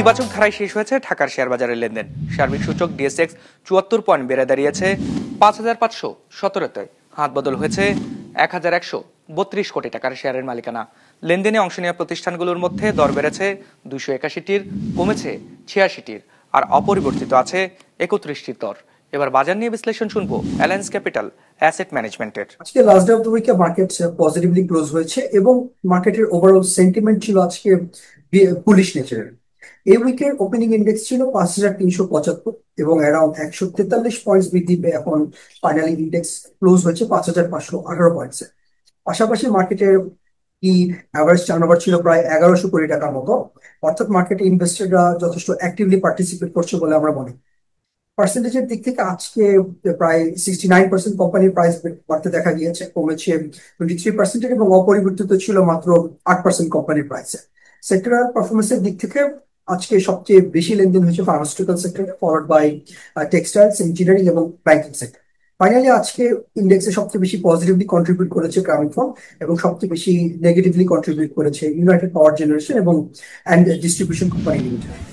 ইতিবাচক ধারায় শেষ হয়েছে ঢাকার শেয়ার বাজারের লেনদেন। সার্বিক সূচক ডিএসএক্স ৭৪ পয়েন্ট বেড়ে দাঁড়িয়েছে ৫,৫১৭তে। হাত বদল হয়েছে ১,১৩২ কোটি টাকার শেয়ারের মালিকানা। লেনদেনে অংশ নেওয়া প্রতিষ্ঠানগুলোর মধ্যে দর বেড়েছে ২৮১টির, কমেছে ৮৬টির, আর অপরিবর্তিত আছে ৩১টির দর। এবার বাজার নিয়ে বিশ্লেষণ শুনবো অ্যালায়েন্স ক্যাপিটাল অ্যাসেট ম্যানেজমেন্টের। আজকে লাস্ট ডে অফ দ্য উইকে মার্কেট পজিটিভলি ক্লোজ হয়েছে এবং মার্কেটের ওভারঅল সেন্টিমেন্ট ছিল আজকে বুলিশ নেচারের। এই উইকের ওপেনিং ইন্ডেক্স ছিল ৫,৩৭৫ এবং অ্যারাউন্ড ১৪৩ পয়েন্টস বৃদ্ধি পেয়ে এখন ফাইনালি ইন্ডেক্স ক্লোজ হয়েছে ৫,৫১৮ পয়েন্টসে। পাশাপাশি মার্কেটের অ্যাভারেজ টার্নওভার ছিল প্রায় ১১০০ কোটি টাকার মতো। অর্থাৎ মার্কেটে ইনভেস্টররা যথেষ্ট অ্যাক্টিভলি পার্টিসিপেট করছে বলে আমরা মনে করি। পার্সেন্টেজের দিক থেকে আজকে প্রায় 69% কোম্পানির প্রাইস বাড়তে দেখা গিয়েছে, কমেছে 23% এবং অপরিবর্তিত ছিল মাত্র 8% কোম্পানির প্রাইসে। সেক্টরাল পারফরমেন্সের দিক থেকে আজকে সবচেয়ে বেশি লেনদেন হয়েছে ফার্মাসিউটিক্যাল সেক্টরে, ফলোড বাই টেক্সটাইলস, ইঞ্জিনিয়ারিং এবং ব্যাংকিং সেক্টর। ফাইনালি আজকে ইন্ডেক্সে সবচেয়ে বেশি পজিটিভলি কন্ট্রিবিউট করেছে গ্রামীণফোন এবং সবচেয়ে বেশি নেগেটিভলি কন্ট্রিবিউট করেছে ইউনাইটেড পাওয়ার জেনারেশন এবং ডিস্ট্রিবিউশন কোম্পানি লিমিটেড।